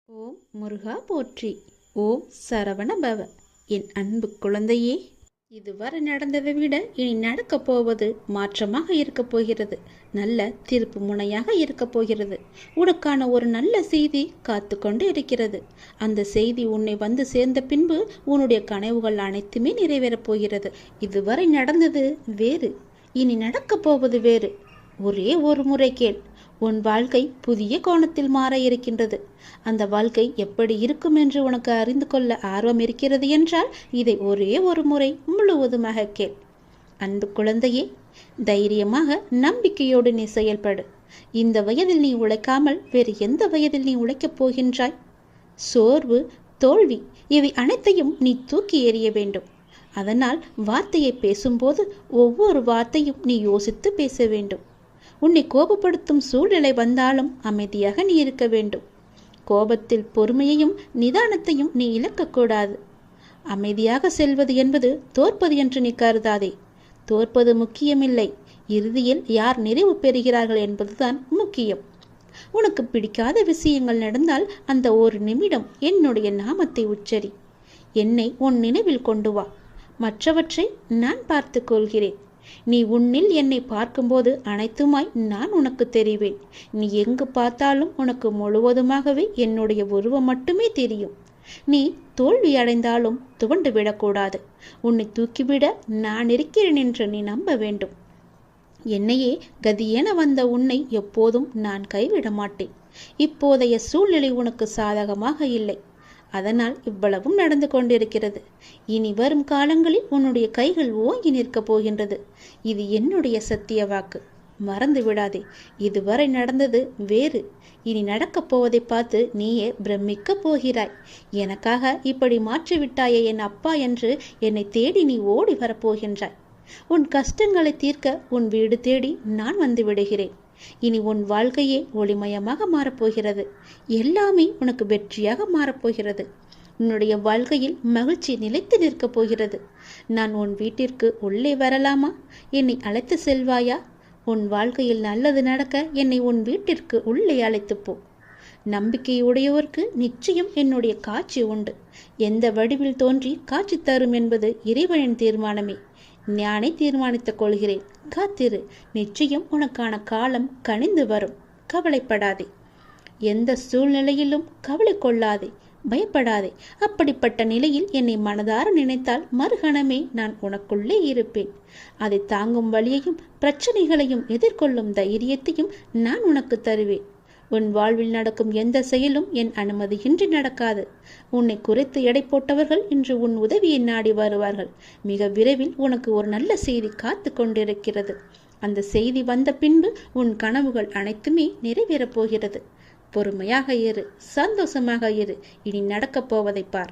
ஓம் முருகா போற்றி. ஓம் சரவண பவ. என் அன்பு குழந்தையே, இதுவரை நடந்ததை விட இனி நடக்கப் போவது மாற்றமாக இருக்கப் போகிறது. நல்ல திருப்பு முனையாக இருக்கப் போகிறது. உனக்கான ஒரு நல்ல செய்தி காத்து கொண்டு இருக்கிறது. அந்த செய்தி உன்னை வந்து சேர்ந்த பின்பு உன்னுடைய கனவுகள் அனைத்துமே நிறைவேறப் போகிறது. இதுவரை நடந்தது வேறு, இனி நடக்கப் போவது வேறு. ஒரே ஒரு முறை கேள். உன் வாழ்க்கை புதிய கோணத்தில் மாற இருக்கின்றது. அந்த வாழ்க்கை எப்படி இருக்கும் என்று உனக்கு அறிந்து கொள்ள ஆர்வம் இருக்கிறது என்றால் இதை ஒரே ஒரு முறை முழுவதுமாக கேள். அன்பு குழந்தையே, தைரியமாக நம்பிக்கையோடு நீ செயல்படு. இந்த வயதில் நீ உழைக்காமல் வேறு எந்த வயதில் நீ உழைக்கப் போகின்றாய்? சோர்வு, தோல்வி இவை அனைத்தையும் நீ தூக்கி எறிய வேண்டும். அதனால் வார்த்தையை பேசும்போது ஒவ்வொரு வார்த்தையும் நீ யோசித்து பேச வேண்டும். உன்னை கோபப்படுத்தும் சூழ்நிலை வந்தாலும் அமைதியாக நீ இருக்க வேண்டும். கோபத்தில் பொறுமையையும் நிதானத்தையும் நீ இழக்கக்கூடாது. அமைதியாக செல்வது என்பது தோற்பது என்று நீ கருதாதே. தோற்பது முக்கியமில்லை, இறுதியில் யார் நிறைவு பெறுகிறார்கள் என்பதுதான் முக்கியம். உனக்கு பிடிக்காத விஷயங்கள் நடந்தால் அந்த ஒரு நிமிடம் என்னுடைய நாமத்தை உச்சரி. என்னை உன் நினைவில் கொண்டு வா. மற்றவற்றை நான் பார்த்து கொள்கிறேன். நீ உன்னில் என்னை பார்க்கும்போது அனைத்துமாய் நான் உனக்கு தெரிவேன். நீ எங்கு பார்த்தாலும் உனக்கு முழுவதுமாகவே என்னுடைய உருவம் மட்டுமே தெரியும். நீ தோல்வி அடைந்தாலும் துவண்டு விடக்கூடாது. உன்னை தூக்கிவிட நான் இருக்கிறேன் என்று நீ நம்ப வேண்டும். என்னையே கதியென வந்த உன்னை எப்போதும் நான் கைவிட மாட்டேன். இப்போதைய சூழ்நிலை உனக்கு சாதகமாக இல்லை. அதனால் இவ்வளவும் நடந்து கொண்டிருக்கிறது. இனி வரும் காலங்களில் உன்னுடைய கைகள் ஓங்கி நிற்கப் போகின்றது. இது என்னுடைய சத்திய வாக்கு, மறந்து விடாதே. இதுவரை நடந்தது வேறு, இனி நடக்கப் போவதை பார்த்து நீயே பிரமிக்கப் போகிறாய். எனக்காக இப்படி மாற்றிவிட்டாயே என் அப்பா என்று என்னை தேடி நீ ஓடி வரப்போகின்றாய். உன் கஷ்டங்களை தீர்க்க உன் வீடு தேடி நான் வந்து விடுகிறேன். இனி உன் வாழ்க்கையே ஒளிமயமாக மாறப்போகிறது. எல்லாமே உனக்கு வெற்றியாக மாறப்போகிறது. உன்னுடைய வாழ்க்கையில் மகிழ்ச்சி நிலைத்து நிற்கப் போகிறது. நான் உன் வீட்டிற்கு உள்ளே வரலாமா? என்னை அழைத்து செல்வாயா? உன் வாழ்க்கையில் நல்லது நடக்க என்னை உன் வீட்டிற்கு உள்ளே அழைத்து போ. நம்பிக்கையுடையோருக்கு நிச்சயம் என்னுடைய காட்சி உண்டு. எந்த வடிவில் தோன்றி காட்சி தரும் என்பது இறைவனின் தீர்மானமே. நானே தீர்மானித்துக் கொள்கிறேன். காத்திரு, நிச்சயம் உனக்கான காலம் கனிந்து வரும். கவலைப்படாதே. எந்த சூழ்நிலையிலும் கவலை கொள்ளாதே, பயப்படாதே. அப்படிப்பட்ட நிலையில் என்னை மனதார நினைத்தால் மறுகணமே நான் உனக்குள்ளே இருப்பேன். அதை தாங்கும் வழியையும் பிரச்சனைகளையும் எதிர்கொள்ளும் தைரியத்தையும் நான் உனக்கு தருவேன். உன் வாழ்வில் நடக்கும் எந்த செயலும் என் அனுமதியின்றி நடக்காது. உன்னை குறைத்து எடை போட்டவர்கள் இன்று உன் உதவியை நாடி வருவார்கள். மிக விரைவில் உனக்கு ஒரு நல்ல செய்தி காத்து கொண்டிருக்கிறது. அந்த செய்தி வந்த பின்பு உன் கனவுகள் அனைத்துமே நிறைவேறப் போகிறது. பொறுமையாக இரு, சந்தோஷமாக இரு. இனி நடக்கப் போவதை பார்.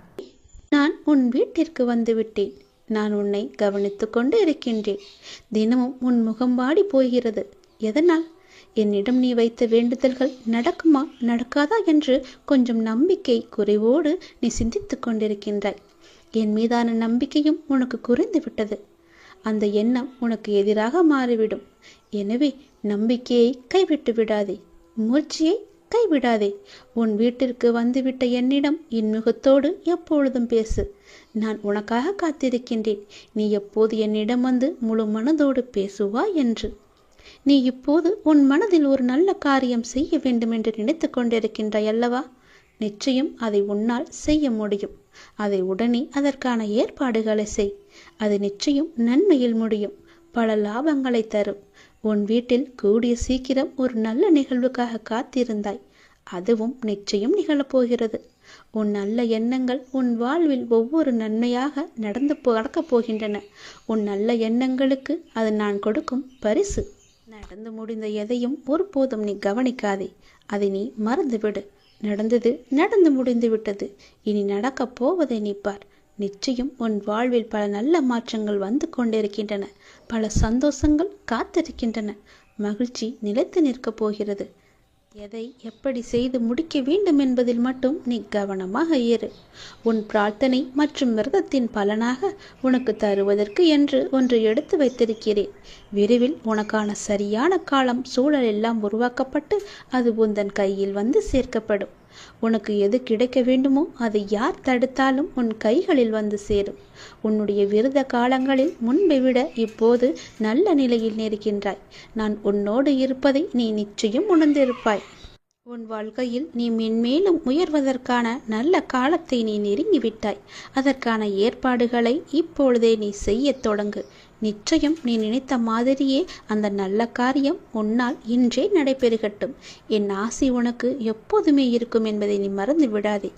நான் உன் வீட்டிற்கு வந்து விட்டேன். நான் உன்னை கவனித்து கொண்டு இருக்கின்றேன். தினமும் உன் முகம் வாடி போகிறது. எதனால்? என்னிடம் நீ வைத்த வேண்டுதல்கள் நடக்குமா நடக்காதா என்று கொஞ்சம் நம்பிக்கை குறைவோடு நீ சிந்தித்து கொண்டிருக்கின்றாய். என் மீதான நம்பிக்கையும் உனக்கு குறைந்து விட்டது. அந்த எண்ணம் உனக்கு எதிராக மாறிவிடும். எனவே நம்பிக்கையை கைவிட்டு விடாதே, முயற்சியை கைவிடாதே. உன் வீட்டிற்கு வந்துவிட்ட என்னிடம் இன்முகத்தோடு எப்பொழுதும் பேசு. நான் உனக்காக காத்திருக்கின்றேன். நீ எப்போது என்னிடம் வந்து முழு மனதோடு பேசுவாய் என்று. நீ இப்போது உன் மனதில் ஒரு நல்ல காரியம் செய்ய வேண்டும் என்று நினைத்து கொண்டிருக்கின்றாய் அல்லவா? நிச்சயம் அதை உன்னால் செய்ய முடியும். அதை உடனே அதற்கான ஏற்பாடுகளை செய். அது நிச்சயம் நன்மையில் முடியும், பல லாபங்களை தரும். உன் வீட்டில் கூடிய சீக்கிரம் ஒரு நல்ல நிகழ்வுக்காக காத்திருந்தாய். அதுவும் நிச்சயம் நிகழப்போகிறது. உன் நல்ல எண்ணங்கள் உன் வாழ்வில் ஒவ்வொரு நன்மையாக நடக்கப் போகின்றன. உன் நல்ல எண்ணங்களுக்கு அது நான் கொடுக்கும் பரிசு. நடந்து முடிந்த எதையும் ஒருபோதும் நீ கவனிக்காதே. அதை நீ மறந்துவிடு. நடந்தது நடந்து முடிந்து விட்டது. இனி நடக்கப் போவதை நீ பார். நிச்சயம் உன் வாழ்வில் பல நல்ல மாற்றங்கள் வந்து கொண்டிருக்கின்றன. பல சந்தோஷங்கள் காத்திருக்கின்றன. மகிழ்ச்சி நிலைத்து நிற்கப் போகிறது. எதை எப்படி செய்து முடிக்க வேண்டும் என்பதில் மட்டும் நீ கவனமாக இரு. உன் பிரார்த்தனை மற்றும் விரதத்தின் பலனாக உனக்கு தருவதற்கு என்று ஒன்று எடுத்து வைத்திருக்கிறேன். விரைவில் உனக்கான சரியான காலம் சூழல் எல்லாம் உருவாக்கப்பட்டு அது உந்தன் கையில் வந்து சேர்க்கப்படும். உனக்கு எது கிடைக்க வேண்டுமோ அதை யார் தடுத்தாலும் உன் கைகளில் வந்து சேரும். உன்னுடைய விரத காலங்களில் முன்பை விட இப்போது நல்ல நிலையில் இருக்கின்றாய். நான் உன்னோடு இருப்பதை நீ நிச்சயம் உணர்ந்திருப்பாய். உன் வாழ்க்கையில் நீ மென்மேலும் உயர்வதற்கான நல்ல காலத்தை நீ நெருங்கிவிட்டாய். அதற்கான ஏற்பாடுகளை இப்பொழுதே நீ செய்ய தொடங்கு. நிச்சயம் நீ நினைத்த மாதிரியே அந்த நல்ல காரியம் உன்னால் இன்றே நடைபெறுகட்டும். என் ஆசை உனக்கு எப்போதுமே இருக்கும் என்பதை நீ மறந்து விடாதே.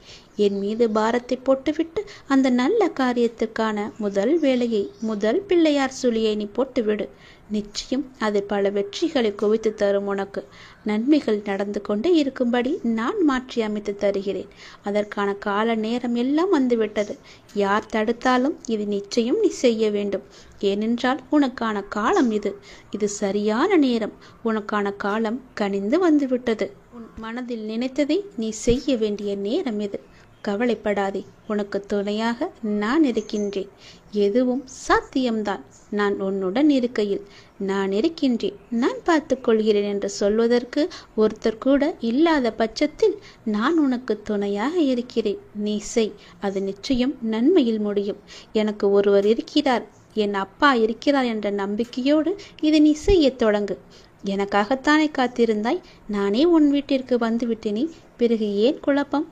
என் மீது பாரத்தை போட்டுவிட்டு அந்த நல்ல காரியத்துக்கான முதல் வேலையை, முதல் பிள்ளையார் சுழியை நீ போட்டுவிடு. நிச்சயம் அது பல வெற்றிகளை குவித்து தரும். உனக்கு நன்மைகள் நடந்து கொண்டே இருக்கும்படி நான் மாற்றி அமைத்து தருகிறேன். அதற்கான கால நேரம் எல்லாம் வந்துவிட்டது. யார் தடுத்தாலும் இது நிச்சயம் நீ செய்ய வேண்டும். ஏனென்றால் உனக்கான காலம் இது. இது சரியான நேரம். உனக்கான காலம் கனிந்து வந்துவிட்டது. உன் மனதில் நினைத்ததை நீ செய்ய வேண்டிய நேரம் இது. கவலைப்படாதே, உனக்கு துணையாக நான் இருக்கின்றேன். எதுவும் சாத்தியம்தான். நான் உன்னுடன் இருக்கையில் நான் இருக்கின்றேன், நான் பார்த்துக் கொள்கிறேன் என்று சொல்வதற்கு ஒருத்தர் கூட இல்லாத பட்சத்தில் நான் உனக்கு துணையாக இருக்கிறேன். நீ செய், அது நிச்சயம் நன்மையில் முடியும். எனக்கு ஒருவர் இருக்கிறார், என் அப்பா இருக்கிறார் என்ற நம்பிக்கையோடு இதை நீ செய்ய தொடங்கு. எனக்காகத்தானே காத்திருந்தாய்? நானே உன் வீட்டிற்கு வந்து விட்டேனே, பிறகு ஏன் குழப்பம்?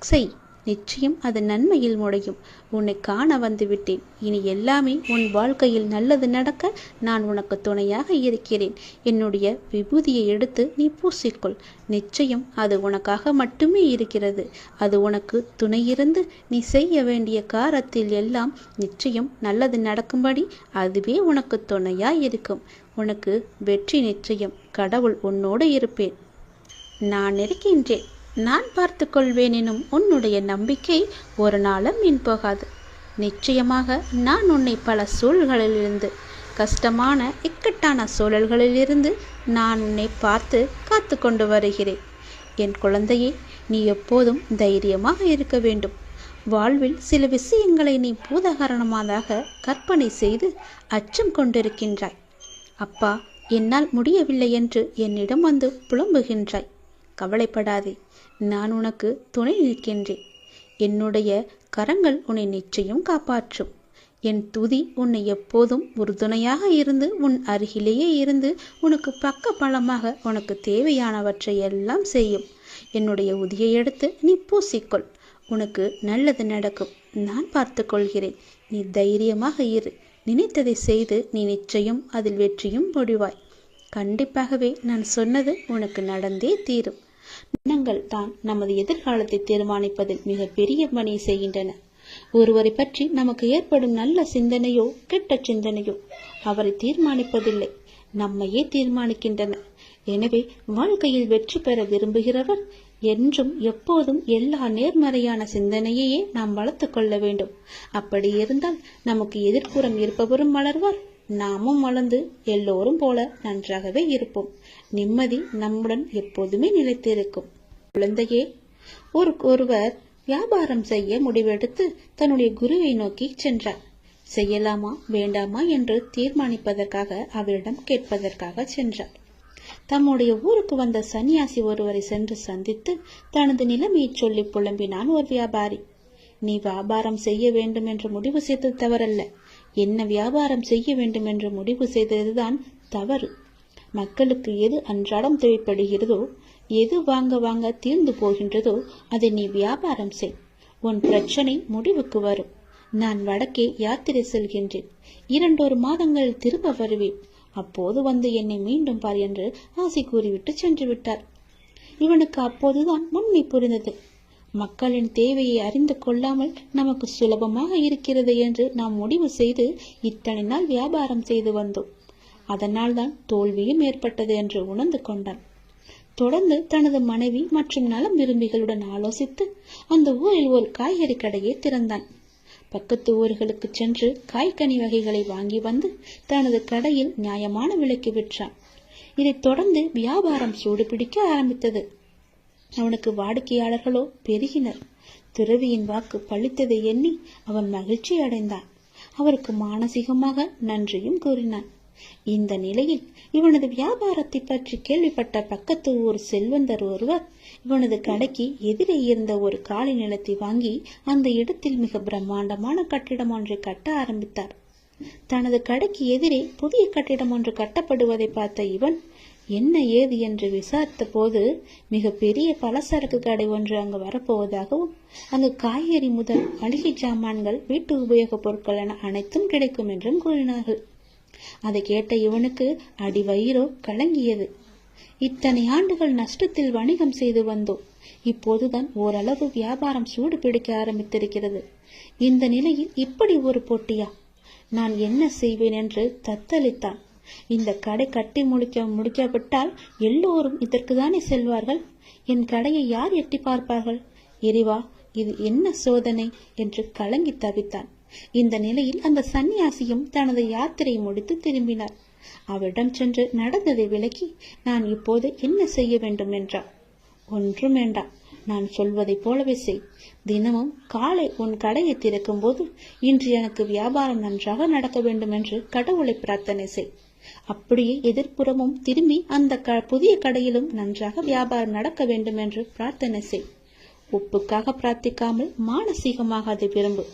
செய், நிச்சயம் அது நன்மையில் முடியும். உன்னை காண வந்து விட்டேன். இனி எல்லாமே உன் வாழ்க்கையில் நல்லது நடக்க நான் உனக்கு துணையாக இருக்கிறேன். என்னுடைய விபூதியை எடுத்து நீ பூசிக்கொள். நிச்சயம் அது உனக்காக மட்டுமே இருக்கிறது. அது உனக்கு துணையிருந்து நீ செய்ய வேண்டிய காரியத்தில் எல்லாம் நிச்சயம் நல்லது நடக்கும்படி அதுவே உனக்கு துணையாய் இருக்கும். உனக்கு வெற்றி நிச்சயம். கடவுள் உன்னோடு இருப்பேன். நான் இருக்கின்றேன், நான் பார்த்து கொள்வேன் எனும் உன்னுடைய நம்பிக்கை ஒரு நாளும் வீண் போகாது. நிச்சயமாக நான் உன்னை பல சூழல்களிலிருந்து, கஷ்டமான இக்கட்டான சூழல்களிலிருந்து நான் உன்னை பார்த்து காத்து கொண்டு வருகிறேன். என் குழந்தையே, நீ எப்போதும் தைரியமாக இருக்க வேண்டும். வாழ்வில் சில விஷயங்களை நீ பூதகாரணமாக கற்பனை செய்து அச்சம் கொண்டிருக்கின்றாய். அப்பா, என்னால் முடியவில்லை என்று என்னிடம் வந்து புலம்புகின்றாய். கவலைப்படாதே, நான் உனக்கு துணை நிற்கின்றேன். என்னுடைய கரங்கள் உன்னை நிச்சயம் காப்பாற்றும். என் துதி உன்னை எப்போதும் உறுதுணையாக இருந்து உன் அருகிலேயே இருந்து உனக்கு பக்க பலமாக உனக்கு தேவையானவற்றை எல்லாம் செய்யும். என்னுடைய உதியை எடுத்து நீ பூசிக்கொள். உனக்கு நல்லது நடக்கும். நான் பார்த்து கொள்கிறேன். நீ தைரியமாக இரு. நினைத்ததை செய்து நீ நிச்சயம் அதில் வெற்றியும் முடிவாய். கண்டிப்பாகவே நான் சொன்னது உனக்கு நடந்தே தீரும். எண்ணங்கள் தான் நமது எதிர்காலத்தை தீர்மானிப்பதில் மிக பெரிய பணி செய்கின்றன. ஒருவரை பற்றி நமக்கு ஏற்படும் நல்ல சிந்தனையோ கெட்ட சிந்தனையோ அவரை தீர்மானிப்பதில்லை, நம்மையே தீர்மானிக்கின்றன. எனவே வாழ்க்கையில் வெற்றி பெற விரும்புகிறவர் என்றும் எப்போதும் எல்லா நேர்மறையான சிந்தனையையே நாம் வளர்த்து கொள்ள வேண்டும். அப்படி இருந்தால் நமக்கு எதிர்ப்புறம் இருப்பவரும் வளர்வார், நாமும் வளர்ந்து எல்லோரும் போல நன்றாகவே இருப்போம். நிம்மதி நம்முடன் எப்போதுமே நிலைத்திருக்கும். குழந்தையே, ஒருவர் வியாபாரம் செய்ய முடிவெடுத்து தன்னுடைய குருவை நோக்கி சென்றார். செய்யலாமா வேண்டாமா என்று தீர்மானிப்பதற்காக அவரிடம் கேட்பதற்காக சென்றார். தம்முடைய ஊருக்கு வந்த சன்னியாசி ஒருவரை சென்று சந்தித்து தனது நிலைமையை சொல்லி புலம்பினான் ஒரு வியாபாரி. நீ வியாபாரம் செய்ய வேண்டும் என்று முடிவு செய்தது தவறல்ல, என்ன வியாபாரம் செய்ய வேண்டும் என்று முடிவு செய்ததுதான் தவறு. மக்களுக்கு எது அன்றாடம் தேவைப்படுகிறதோ, எது வாங்க தீர்ந்து போகின்றதோ அதை நீ வியாபாரம் செய். உன் பிரச்சனை முடிவுக்கு வரும். நான் வடக்கே யாத்திரை செல்கின்றேன். 2 மாதங்களில் திரும்ப வருவேன். அப்போது வந்து என்னை மீண்டும் பார் என்று ஆசை கூறிவிட்டு சென்று விட்டார். இவனுக்கு அப்போதுதான் உண்மை புரிந்தது. மக்களின் தேவையை அறிந்து கொள்ளாமல் நமக்கு சுலபமாக இருக்கிறது என்று நாம் முடிவு செய்து இத்தனை நாள் வியாபாரம் செய்து வந்தோம். அதனால்தான் தோல்வியும் ஏற்பட்டது என்று உணர்ந்து கொண்டான். தொடர்ந்து தனது மனைவி மற்றும் நலம் விரும்பிகளுடன் ஆலோசித்து அந்த ஊரில் ஒரு காய்கறி கடையை திறந்தான். பக்கத்து ஊர்களுக்கு சென்று காய்கனி வகைகளை வாங்கி வந்து தனது கடையில் நியாயமான விலைக்கு விற்றான். இதைத் தொடர்ந்து வியாபாரம் சூடுபிடிக்க ஆரம்பித்தது. அவனுக்கு வாடிக்கையாளர்களோ பெருகினர். துறவியின் வாக்கு பழித்ததை எண்ணி அவன் மகிழ்ச்சி அடைந்தான். அவருக்கு மானசீகமாக நன்றியும் கூறினான். இந்த நிலையில் இவனது வியாபாரத்தை பற்றி கேள்விப்பட்ட பக்கத்து ஊர் செல்வந்தர் ஒருவர் இவனது கடைக்கு எதிரே இருந்த ஒரு காலி நிலத்தை வாங்கி அந்த இடத்தில் மிக பிரம்மாண்டமான கட்டிடம் ஒன்றை கட்ட ஆரம்பித்தார். தனது கடைக்கு எதிரே புதிய கட்டிடம் ஒன்று கட்டப்படுவதை பார்த்த இவன் என்ன ஏது என்று விசாரித்த போது மிக பெரிய பலசரக்கு கடை ஒன்று அங்கு வரப்போவதாகவும் அங்கு காய்கறி முதல் மளிகை சாமான்கள் வீட்டு உபயோகப் பொருட்கள் என அனைத்தும் கிடைக்கும் என்றும் கூறினார்கள். அதை கேட்ட இவனுக்கு அடி வயிறோ கலங்கியது. இத்தனை ஆண்டுகள் நஷ்டத்தில் வணிகம் செய்து வந்தோம். இப்போதுதான் ஓரளவு வியாபாரம் சூடு பிடிக்க ஆரம்பித்திருக்கிறது. இந்த நிலையில் இப்படி ஒரு போட்டியா? நான் என்ன செய்வேன் என்று தத்தளித்தான். இந்த கடை கட்டி முடிக்காவிட்டால் எல்லோரும் இதற்குதானே செல்வார்கள். என் கடையை யார் எட்டி பார்ப்பார்கள்? இறைவா, இது என்ன சோதனை என்று கலங்கி தவித்தான். இந்த நிலையில் அந்த சன்னியாசியும் தனது யாத்திரை முடித்து திரும்பினார். அவரிடம் சென்று நடந்ததை விளக்கி, நான் இப்போது என்ன செய்ய வேண்டும் என்றார். ஒன்றும் வேண்டாம், நான் சொல்வதை போலவே செய். தினமும் காலை உன் கடையை திறக்கும் போது இன்று எனக்கு வியாபாரம் நன்றாக நடக்க வேண்டும் என்று கடவுளை பிரார்த்தனை செய். அப்படியே எதிர்ப்புறமும் திரும்பி அந்த புதிய கடையிலும் நன்றாக வியாபாரம் நடக்க வேண்டும் என்று பிரார்த்தனை செய். ஒப்புக்காக பிரார்த்திக்காமல் மானசீகமாக அதை விரும்பு.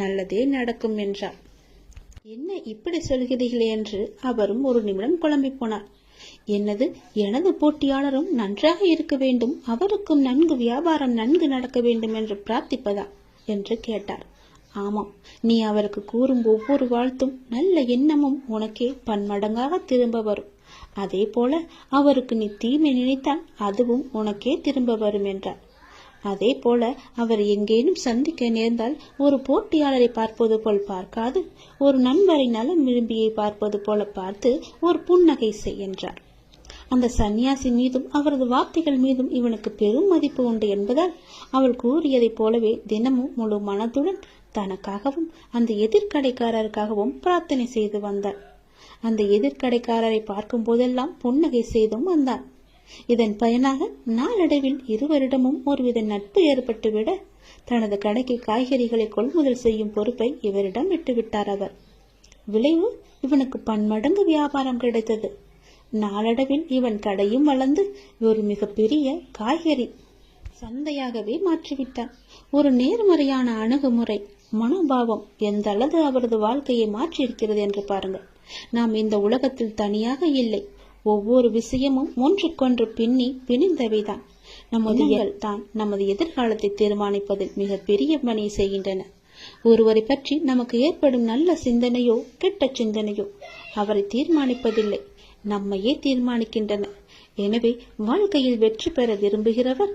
நல்லதே நடக்கும் என்றார். என்ன இப்படி சொல்கிறீர்களே என்று அவரும் ஒரு நிமிடம் குழம்பி போனார். என்னது, எனது போட்டியாளரும் நன்றாக இருக்க வேண்டும், அவருக்கும் நன்கு வியாபாரம் நன்கு நடக்க வேண்டும் என்று பிரார்த்திப்பதா என்று கேட்டார். ஆமாம், நீ அவருக்கு கூறும் ஒவ்வொரு வாழ்த்தும் நல்ல எண்ணமும் உனக்கே பன்மடங்காக திரும்ப வரும். அதே போல அவருக்கு நீ தீமை நினைத்தால் அதுவும் உனக்கே திரும்ப வரும் என்றார். அதே போல அவர் எங்கேனும் சந்திக்க நேர்ந்தால் ஒரு போட்டியாளரை பார்ப்பது போல் பார்க்காது, ஒரு நண்பரை நலம் விரும்பியை பார்ப்பது போல பார்த்து ஒரு புன்னகை செய் என்றார். அந்த சன்னியாசி மீதும் அவரது வார்த்தைகள் மீதும் இவனுக்கு பெரும் மதிப்பு உண்டு என்பதால் அவள் கூறியதைப் போலவே தினமும் முழு மனதுடன் தனக்காகவும் அந்த எதிர்கடைக்காரருக்காகவும் பிரார்த்தனை செய்து வந்தார். அந்த எதிர்கடைக்காரரை பார்க்கும் போதெல்லாம் புன்னகை செய்தும் வந்தார். இதன் பயனாக நாளடைவில் இருவரிடமும் ஒருவித நட்பு ஏற்பட்டுவிட தனது கடைக்கு காய்கறிகளை கொள்முதல் செய்யும் பொறுப்பை இவரிடம் விட்டுவிட்டார் அவர். விளைவு, இவனுக்கு பன்மடங்கு வியாபாரம் கிடைத்தது. நாளடைவில் இவன் கடையும் வளர்ந்து ஒரு மிகப்பெரிய காய்கறி சந்தையாகவே மாற்றிவிட்டான். ஒரு நேர்மறையான அணுகுமுறை, மனோபாவம் எந்த அளவு அவரது வாழ்க்கையை மாற்றியிருக்கிறது என்று பாருங்கள். நாம் இந்த உலகத்தில் தனியாக இல்லை. ஒவ்வொரு விஷயமும் ஒன்றுக்கொன்று பிணிந்தவைதான். நமது தான் நமது எதிர்காலத்தை தீர்மானிப்பதில் மிக பெரிய பணியை செய்கின்றன. ஒருவரை பற்றி நமக்கு ஏற்படும் நல்ல சிந்தனையோ கெட்ட சிந்தனையோ அவரை தீர்மானிப்பதில்லை, நம்மையே தீர்மானிக்கின்றன. எனவே வாழ்க்கையில் வெற்றி பெற விரும்புகிறவர்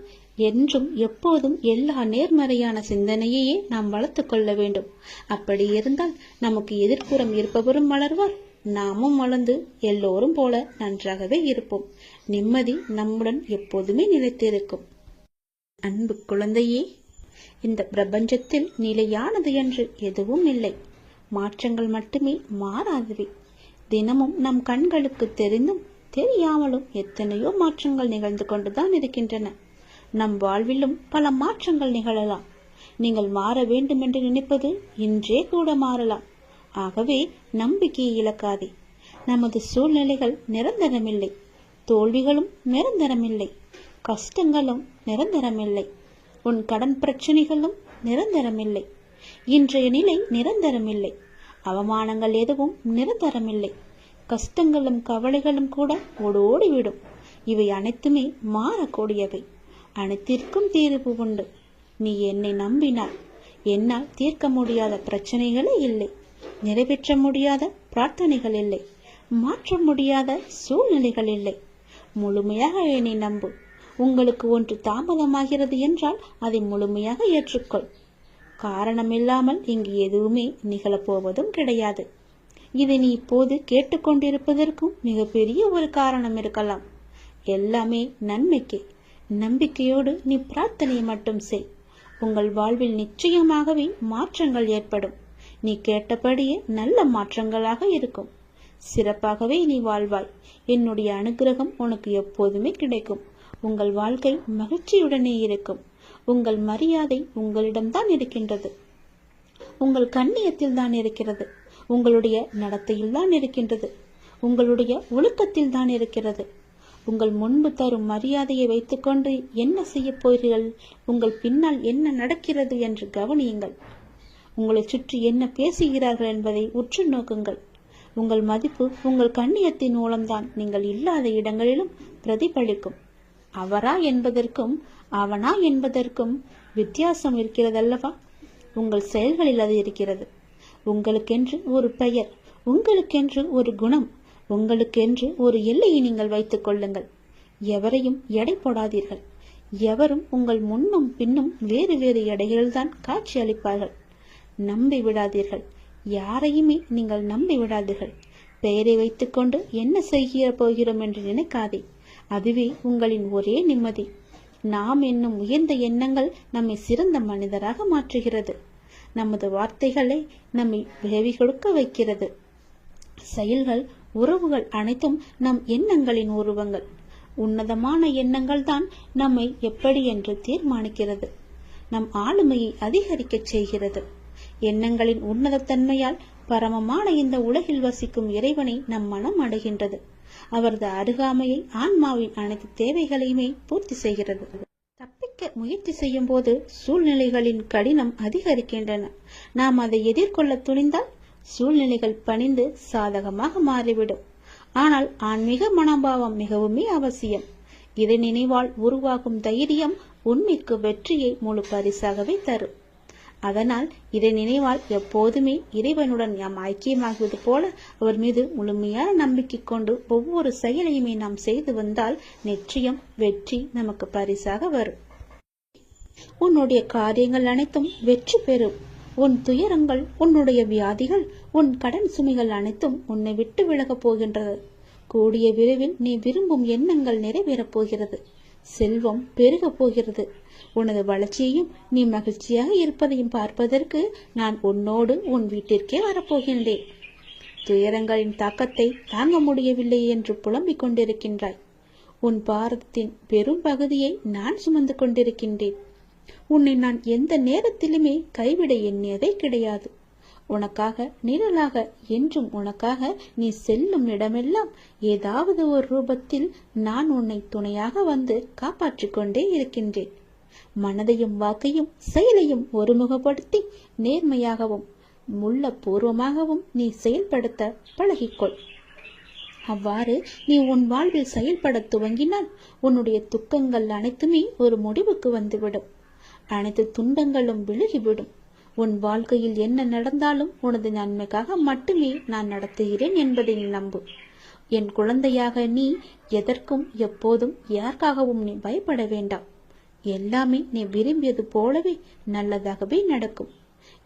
என்றும் எப்போதும் எல்லா நேர்மறையான சிந்தனையையே நாம் வளர்த்து கொள்ள வேண்டும். அப்படி இருந்தால் நமக்கு எதிர்ப்புறம் இருப்பவரும் வளர்வார், நாமும் வளர்ந்து எல்லோரும் போல நன்றாகவே இருப்போம். நிம்மதி நம்முடன் எப்போதுமே நிலைத்திருக்கும். அன்பு குழந்தையே, இந்த பிரபஞ்சத்தில் நிலையானது என்று எதுவும் இல்லை. மாற்றங்கள் மட்டுமே மாறாதவை. தினமும் நம் கண்களுக்கு தெரிந்தும் தெரியாமலும் எத்தனையோ மாற்றங்கள் நிகழ்ந்து கொண்டுதான் இருக்கின்றன. நம் வாழ்விலும் பல மாற்றங்கள் நிகழலாம். நீங்கள் மாற வேண்டும் என்று நினைப்பது இன்றே கூட மாறலாம். ஆகவே நம்பிக்கையை இழக்காதே. நமது சூழ்நிலைகள் நிரந்தரமில்லை, தோல்விகளும் நிரந்தரமில்லை, கஷ்டங்களும் நிரந்தரமில்லை, உன் கடன் பிரச்சனைகளும் நிரந்தரமில்லை, இன்றைய நிலை நிரந்தரமில்லை, அவமானங்கள் எதுவும் நிரந்தரமில்லை, கஷ்டங்களும் கவலைகளும் கூட ஓடோடிவிடும். இவை அனைத்துமே மாறக்கூடியவை. அனைத்திற்கும் தீர்வு உண்டு. நீ என்னை நம்பினார் என்னால் தீர்க்க முடியாத பிரச்சனைகளே இல்லை, நிறைவேற்ற முடியாத பிரார்த்தனைகள் இல்லை, மாற்ற முடியாத சூழ்நிலைகள் இல்லை. முழுமையாக என்னை நம்பு. உங்களுக்கு ஒன்று தாமதமாகிறது என்றால் அதை முழுமையாக ஏற்றுக்கொள். காரணமில்லாமல் இங்கு எதுவுமே நிகழப்போவதும் கிடையாது. இதை நீ இப்போது கேட்டுக்கொண்டிருப்பதற்கும் மிகப்பெரிய ஒரு காரணம் இருக்கலாம். எல்லாமே நன்மைக்கே. நம்பிக்கையோடு நீ பிரார்த்தனை மட்டும் செய். உங்கள் வாழ்வில் நிச்சயமாகவே மாற்றங்கள் ஏற்படும். நீ கேட்டபடியே நல்ல மாற்றங்களாக இருக்கும். சிறப்பாகவே நீ வாழ்வாய். என்னுடைய அனுகிரகம் உனக்கு எப்போதுமே கிடைக்கும். உங்கள் வாழ்க்கை மகிழ்ச்சியுடனே இருக்கும். உங்கள் மரியாதை உங்களிடம்தான் இருக்கின்றது. உங்கள் கண்ணியத்தில் தான் இருக்கிறது. உங்களுடைய நடத்தையில் தான் இருக்கின்றது. உங்களுடைய ஒழுக்கத்தில் தான் இருக்கிறது. உங்கள் முன்பு தரும் மரியாதையை வைத்துக்கொண்டு என்ன செய்ய போகிறீர்கள், உங்கள் பின்னால் என்ன நடக்கிறது என்று கவனியுங்கள். உங்களை சுற்றி என்ன பேசுகிறார்கள் என்பதை உற்று நோக்குங்கள். உங்கள் மதிப்பு உங்கள் கண்ணியத்தின் மூலம்தான் நீங்கள் இல்லாத இடங்களிலும் பிரதிபலிக்கும். அவரா என்பதற்கும் அவனா என்பதற்கும் வித்தியாசம் இருக்கிறதல்லவா? உங்கள் செயல்களில் அது இருக்கிறது. உங்களுக்கென்று ஒரு பெயர், உங்களுக்கென்று ஒரு குணம், உங்களுக்கென்று ஒரு எல்லையை நீங்கள் வைத்துக் கொள்ளுங்கள். எவரையும் எடை போடாதீர்கள். எவரும் உங்கள் முன்னும் பின்னும் வேறு வேறு எடைகள்தான் காட்சி அளிப்பார்கள். நம்பி விடாதீர்கள். யாரையுமே நீங்கள் நம்பி விடாதீர்கள். பெயரை வைத்துக்கொண்டு என்ன செய்ய போகிறோம் என்று நினைக்காதே. அதுவே உங்களின் ஒரே நிம்மதி. நாம் என்னும் உயர்ந்த எண்ணங்கள் நம்மை சிறந்த மனிதராக மாற்றுகிறது. நமது வார்த்தைகளை நம்மை விளைவி கொடுக்க வைக்கிறது. செயல்கள், உறவுகள் அனைத்தும் நம் எண்ணங்களின் உருவங்கள். உன்னதமான எண்ணங்கள் தான் நம்மை எப்படி என்று தீர்மானிக்கிறது. நம் ஆளுமையை அதிகரிக்க செய்கிறது. எண்ணங்களின் உன்னதத்தன்மையால் பரமமான இந்த உலகில் வசிக்கும் இறைவனை நம் மனம் அடைகின்றது. அவரது அருகாமையை ஆன்மாவின் அனைத்து தேவைகளையுமே பூர்த்தி செய்கிறது. தப்பிக்க முயற்சி செய்யும் போது சூழ்நிலைகளின் கடினம் அதிகரிக்கின்றன. நாம் அதை எதிர்கொள்ள துணிந்தால் சூழ்நிலைகள் பணிந்து சாதகமாக மாறிவிடும். ஆனால் ஆன்மீக மனோபாவம் மிகவுமே அவசியம். இதை நினைவால் உருவாகும் தைரியம் உண்மைக்கு வெற்றியை முழு பரிசாகவே தரும். அதனால் இதை நினைவால் எப்போதுமே இறைவனுடன் நாம் ஐக்கியமாகுவது போல அவர் மீது முழுமையான நம்பிக்கை கொண்டு ஒவ்வொரு செயலையுமே நாம் செய்து வந்தால் நிச்சயம் வெற்றி நமக்கு பரிசாக வரும். உன்னுடைய காரியங்கள் அனைத்தும் வெற்றி பெறும். உன் துயரங்கள், உன்னுடைய வியாதிகள், உன் கடன் சுமைகள் அனைத்தும் உன்னை விட்டு விலகப் போகின்றது. கூடிய விரைவில் நீ விரும்பும் எண்ணங்கள் நிறைவேறப் போகிறது. செல்வம் பெருகப் போகிறது. உனது வளர்ச்சியையும் நீ மகிழ்ச்சியாக இருப்பதையும் பார்ப்பதற்கு நான் உன்னோடு உன் வீட்டிற்கே வரப்போகின்றேன். துயரங்களின் தாக்கத்தை தாங்க முடியவில்லை என்று புலம்பிக் கொண்டிருக்கின்றாய். உன் பாரதத்தின் பெரும் பகுதியை நான் சுமந்து கொண்டிருக்கின்றேன். உன்னை நான் எந்த நேரத்திலுமே கைவிட எண்ணியதே கிடையாது. உனக்காக நிழலாக, என்றும் உனக்காக நீ செல்லும் இடமெல்லாம் ஏதாவது ஒரு ரூபத்தில் நான் உன்னை துணையாக வந்து காப்பாற்றிக் கொண்டே இருக்கின்றேன். மனதையும் வாக்கையும் செயலையும் ஒருமுகப்படுத்தி நேர்மையாகவும் முள்ளப்பூர்வமாகவும் நீ செயல்படுத்த பழகிக்கொள். அவ்வாறு நீ உன் வாழ்வில் செயல்பட துவங்கினால் உன்னுடைய துக்கங்கள் அனைத்துமே ஒரு முடிவுக்கு வந்துவிடும். அனைத்து துன்பங்களும் விலகிவிடும். உன் வாழ்க்கையில் என்ன நடந்தாலும் உனது நன்மைக்காக மட்டுமே நான் நடத்துகிறேன் என்பதை நீ நம்பு. என் குழந்தையாக நீ எதற்கும் எப்போதும் யாருக்காகவும் நீ பயப்பட வேண்டாம். எல்லாமே நீ விரும்பியது போலவே நல்லதாகவே நடக்கும்.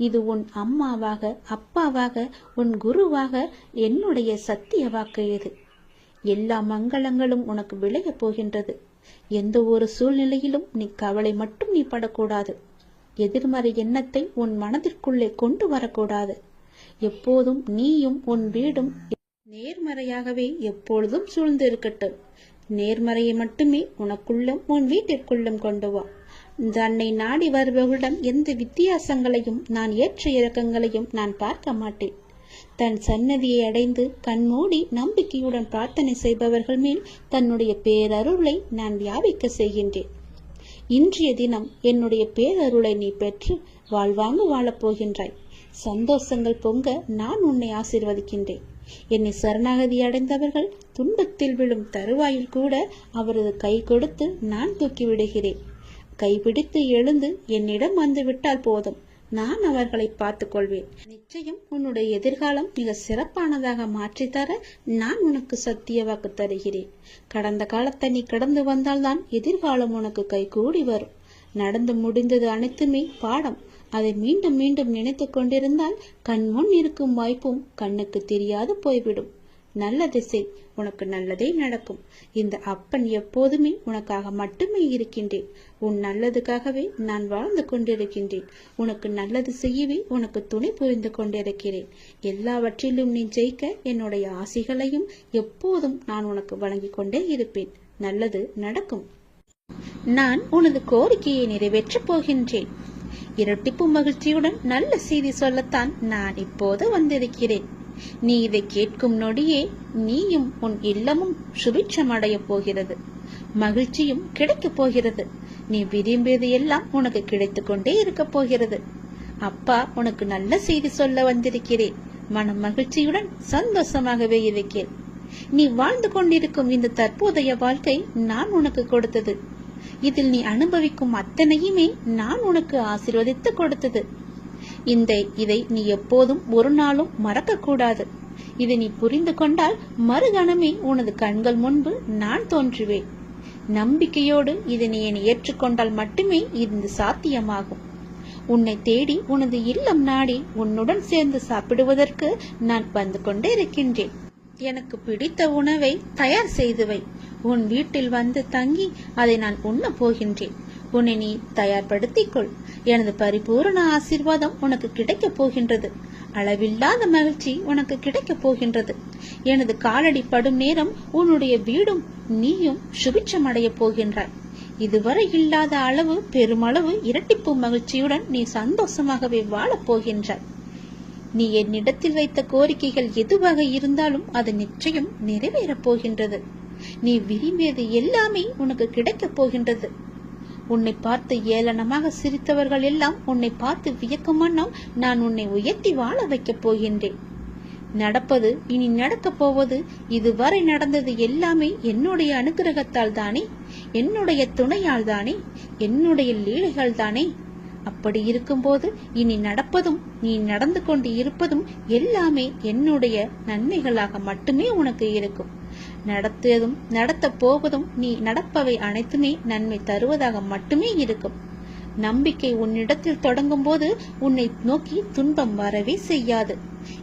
இது உன் அம்மாவாக, அப்பாவாக, உன் குருவாக என்னுடைய சத்திய வாக்கு. இது எல்லா மங்களங்களும் உனக்கு விளையப் போகின்றது. எந்த ஒரு சூழ்நிலையிலும் நீ கவலை மட்டும் நீ படக்கூடாது. எதிர்மறை எண்ணத்தை உன் மனதிற்குள்ளே கொண்டு வரக்கூடாது. எப்போதும் நீயும் உன் வீடும் நேர்மறையாகவே எப்பொழுதும் சூழ்ந்து இருக்கட்டும். நேர்மறையை மட்டுமே உனக்குள்ளும் உன் வீட்டிற்குள்ளும் கொண்டு வா. தன்னை நாடி வருபவர்களிடம் எந்த வித்தியாசங்களையும் நான் ஏற்ற இறக்கங்களையும் நான் பார்க்க மாட்டேன். தன் சன்னதியை அடைந்து கண்மூடி நம்பிக்கையுடன் பிரார்த்தனை செய்பவர்கள் மேல் தன்னுடைய பேரருளை நான் வியாபிக்க செய்கின்றேன். இன்றைய தினம் என்னுடைய பேரருளை நீ பெற்று வாழ்வாங்கு வாழப்போகின்றாய். சந்தோஷங்கள் பொங்க நான் உன்னை ஆசீர்வதிக்கின்றேன். என்னை சரணாகதி அடைந்தவர்கள் துன்பத்தில் விழும் தருவாயில் கூட அவரது கை கொடுத்து நான் தூக்கி விடுகிறேன். கைபிடித்து எழுந்து என்னிடம் வந்து விட்டால் போதும், நான் அவர்களை பார்த்துக் கொள்வேன். நிச்சயம் உன்னுடைய எதிர்காலம் மிக சிறப்பானதாக மாற்றித்தர நான் உனக்கு சத்திய வாக்கு தருகிறேன். கடந்த காலத்தை நீ கடந்து வந்தால்தான் எதிர்காலம் உனக்கு கைகூடி வரும். நடந்து முடிந்தது அனைத்துமே பாடம். அதை மீண்டும் மீண்டும் நினைத்து கொண்டிருந்தால் கண்முன் இருக்கும் வாய்ப்பும் கண்ணுக்கு தெரியாது போய்விடும். நல்ல திசை, உனக்கு நல்லதே நடக்கும். இந்த அப்பன் எப்போதுமே உனக்காக மட்டுமே இருக்கின்றேன். உன் நல்லதுக்காகவே நான் வாழ்ந்து கொண்டிருக்கின்றேன். உனக்கு நல்லது செய்யவே உனக்கு துணை புரிந்து கொண்டிருக்கிறேன். எல்லாவற்றிலும் நீ ஜெயிக்க என்னுடைய ஆசைகளையும் எப்போதும் நான் உனக்கு வழங்கிக் கொண்டே இருப்பேன். நல்லது நடக்கும். நான் உனது கோரிக்கையை நிறைவேற்றப் போகின்றேன். இரட்டிப்பு மகிழ்ச்சியுடன் நல்ல செய்தி சொல்லத்தான் நான் இப்போது வந்திருக்கிறேன். நீ இதை கேட்கும் நொடியே நீயும் உன் இல்லமும் சுபிட்சம் அடைய போகிறது, மகிழ்ச்சியும் கிடைக்கப் போகிறது. நீ விரும்பியது எல்லாம் உனக்கு கிடைத்து கொண்டே இருக்க போகிறது. அப்பா உனக்கு நல்ல செய்தி சொல்ல வந்திருக்கிறேன். மன மகிழ்ச்சியுடன் சந்தோஷமாகவே இருக்கிறேன். நீ வாழ்ந்து கொண்டிருக்கும் இந்த தற்போதைய வாழ்க்கை நான் உனக்கு கொடுத்தது. இதில் நீ அனுபவிக்கும் அத்தனையுமே நான் உனக்கு ஆசீர்வதித்து கொடுத்தது. இதை நீ எப்போதும் ஒரு நாளும் மறக்க கூடாது. இதை நீ புரிந்து கொண்டால் மறுகணமே உனது கண்கள் முன்பு நான் தோன்றுவேன். நம்பிக்கையோடு இதனை நீ ஏற்றுக்கொண்டால் மட்டுமே இது சாத்தியமாகும். உன்னை தேடி உனது இல்லம் நாடி உன்னுடன் சேர்ந்து சாப்பிடுவதற்கு நான் வந்து கொண்டே இருக்கின்றேன். எனக்கு பிடித்த உணவை தயார் செய்து வை. உன் வீட்டில் வந்து தங்கி அதை நான் உண்ண போகின்றேன். உன்னை நீ தயார்படுத்திக் கொள். எனது பரிபூரண ஆசீர்வாதம் உனக்கு கிடைக்கப் போகின்றது. அளவில்லாத மகிழ்ச்சி உனக்கு கிடைக்கப் போகின்றது. எனது காலடி படும் நேரம் உன்னுடைய வீடும் நீயும் சுபிட்சம் அடைய போகின்றாய். இதுவரை இல்லாத அளவு பெருமளவு இரட்டிப்பு மகிழ்ச்சியுடன் நீ சந்தோஷமாகவே வாழப் போகின்றாய். நீ என்னிடத்தில் வைத்த கோரிக்கைகள் எதுவாக இருந்தாலும் அது நிச்சயம் நிறைவேறப் போகின்றது. நீ விரும்பியது எல்லாமே உனக்கு கிடைக்கப் போகின்றது. உன்னை பார்த்து ஏளனமாக சிரித்தவர்கள் எல்லாம் உன்னை பார்த்து வியக்கும் வண்ணம் நான் உன்னை உயர்த்தி வாழ வைக்கப் போகின்றேன். நடப்பது இனி நடக்கப் போவது இதுவரை நடந்தது எல்லாமே என்னுடைய அனுகிரகத்தால் தானே, என்னுடைய துணையால் தானே, என்னுடைய லீலைகள் தானே. அப்படி இருக்கும்போது இனி நடப்பதும் நீ நடந்து கொண்டு இருப்பதும் எல்லாமே என்னுடைய நன்மைகளாக மட்டுமே உனக்கு இருக்கும். நடத்தியதும் நடத்த போவதும் நீ நடப்பவை அனைத்துமே நன்மை தருவதாக மட்டுமே இருக்கும். நம்பிக்கை உன்னிடத்தில் தொடங்கும் போது உன்னை நோக்கி துன்பம் வரவே செய்யாது.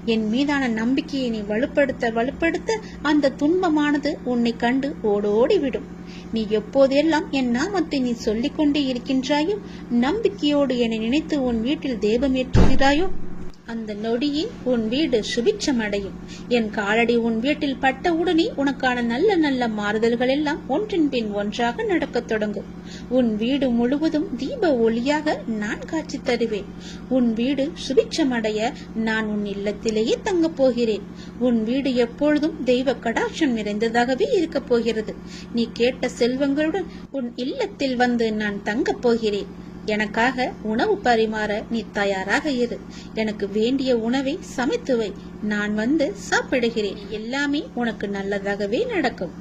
என் மீதான நம்பிக்கையை நீ வலுப்படுத்த அந்த துன்பமானது உன்னை கண்டு ஓடோடிவிடும். நீ எப்போதெல்லாம் என் நாமத்தை நீ சொல்லிக் கொண்டே இருக்கின்றாயோ, நம்பிக்கையோடு என்னை நினைத்து உன் வீட்டில் தேபம் ஏற்றுகிறாயோ, அந்த நொடியே உன் வீடு சுபிட்சம் அடையும். என் காலடி உன் வீட்டில் பட்ட உடனே உனக்கான நல்ல நல்ல மாறுதல்கள் எல்லாம் ஒன்றின் பின் ஒன்றாக நடக்கத் தொடங்கும். உன் வீடு முழுவதும் தீப ஒளியாக நான் காட்சி தருவேன். உன் வீடு சுபிட்சம் அடைய நான் உன் இல்லத்திலேயே தங்கப் போகிறேன். உன் வீடு எப்பொழுதும் தெய்வ கடாட்சம் நிறைந்ததாகவே இருக்கப் போகிறது. நீ கேட்ட செல்வங்களுடன் உன் இல்லத்தில் வந்து நான் தங்கப் போகிறேன். எனக்காக உணவு பரிமாற நீ தயாராக இரு. எனக்கு வேண்டிய உணவை சமைத்து வை. நான் வந்து சாப்பிடுகிறேன். எல்லாமே உனக்கு நல்லதாகவே நடக்கும்.